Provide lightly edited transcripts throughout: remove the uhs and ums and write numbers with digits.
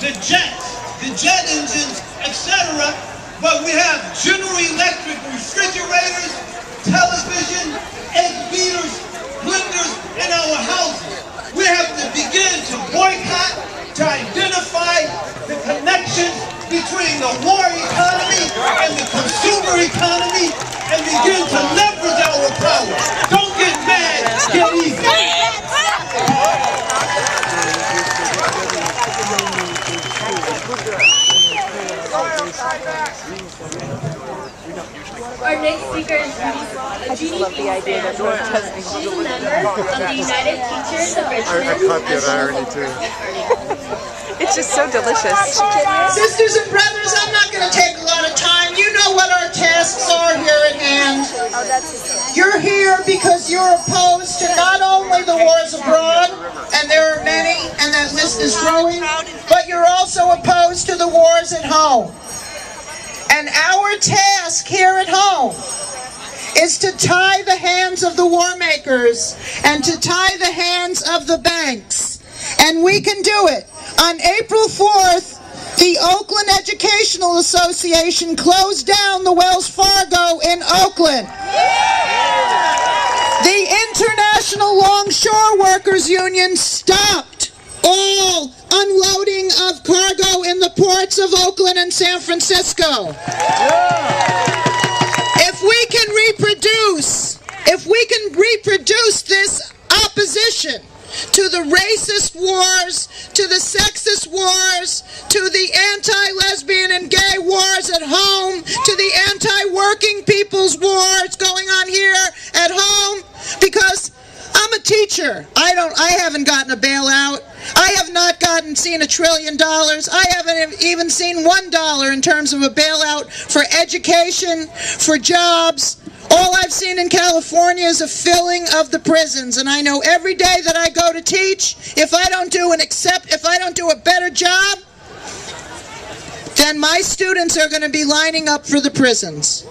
the jets, the jet engines, etc. But we have General Electric refrigerators, television, egg beaters, blenders in our houses. We have to begin to boycott, to identify the connections between the war economy and the consumer economy, and begin to leverage our power. Don't get mad, get even. Our next speaker is Judy. I love the idea that we're testing. She's a member of the United Teachers of Richmond. I caught that irony too. It's just so delicious. Sisters and brothers, I'm not going to take a lot of time. You know what our tasks are here at hand. You're here because you're opposed to not only the wars abroad, and there are many, and that list is growing, but you're also opposed to the wars at home. And our task here at home is to tie the hands of the war makers and to tie the hands of the banks. And we can do it. On April 4th, the Oakland Educational Association closed down the Wells Fargo in Oakland. The International Longshore Workers Union stopped all unloading of cargo in the ports of Oakland and San Francisco. If we can reproduce this opposition to the racist wars, to the sexist wars, to the anti-lesbian and gay wars at home, to the anti-working people's wars going on here at home, because I'm a teacher. I haven't gotten a bailout. I have not seen $1 trillion. I haven't even seen $1 in terms of a bailout for education, for jobs. All I've seen in California is a filling of the prisons, and I know every day that I go to teach, if I don't do a better job, then my students are going to be lining up for the prisons.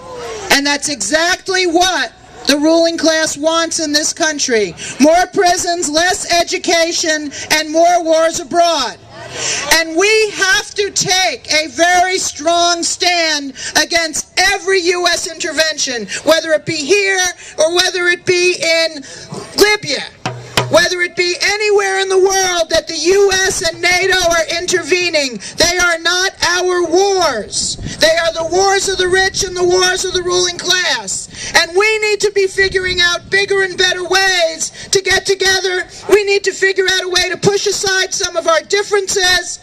And that's exactly what the ruling class wants in this country. More prisons, less education, and more wars abroad. And we have to take a very strong stand against every U.S. intervention, whether it be here or whether it be in Libya, whether it be anywhere in the world that the U.S. and NATO are intervening. They are not our wars. They are the wars of the rich and the wars of the ruling class. And we need to be figuring out bigger and better ways to get together. We need to figure out a way to push aside some of our differences.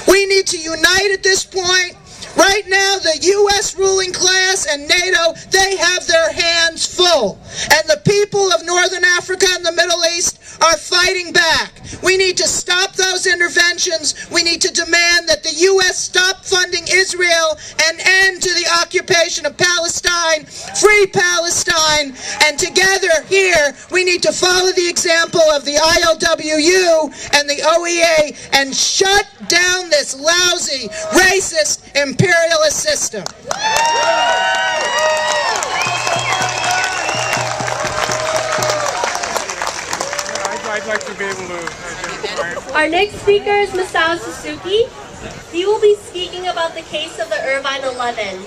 We need to unite at this point. Right now, the U.S. ruling class and NATO, they have their hands full. And the people of Northern Africa and the Middle East are fighting back. We need to stop those interventions. We need to demand that the U.S. stop funding Israel and end to the occupation of Palestine, free Palestine, and together here, we need to follow the example of the ILWU and the OEA and shut down this lousy, racist, imperialist system. I'd like to be able to... Our next speaker is Masao Suzuki. He will be speaking about the case of the Irvine 11.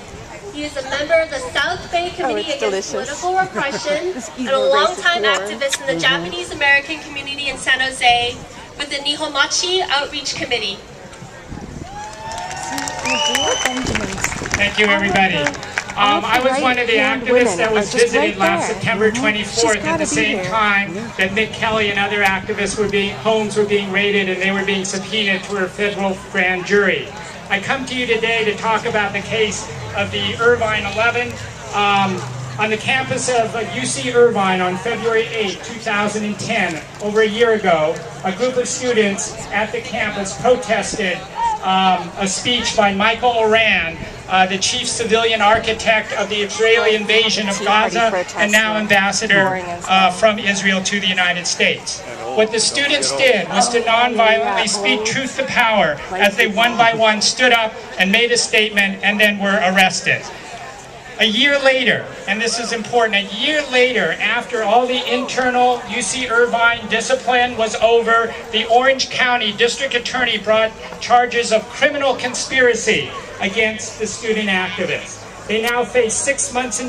He is a member of the South Bay Committee Against Political Repression and a longtime activist in the Japanese American community in San Jose with the Nihonmachi Outreach Committee. Thank you, everybody. I was one of the activists that was visited last September 24th at the same time that Nick Kelly and other activists homes were being raided and they were being subpoenaed to a federal grand jury. I come to you today to talk about the case of the Irvine 11. On the campus of UC Irvine on February 8, 2010, over a year ago, a group of students at the campus protested a speech by Michael Oran, the chief civilian architect of the Israeli invasion of Gaza and now ambassador from Israel to the United States. What the students did was to non-violently speak truth to power as they one by one stood up and made a statement and then were arrested. A year later, and this is important, a year later, after all the internal UC Irvine discipline was over, the Orange County District Attorney brought charges of criminal conspiracy against the student activists. They now face 6 months in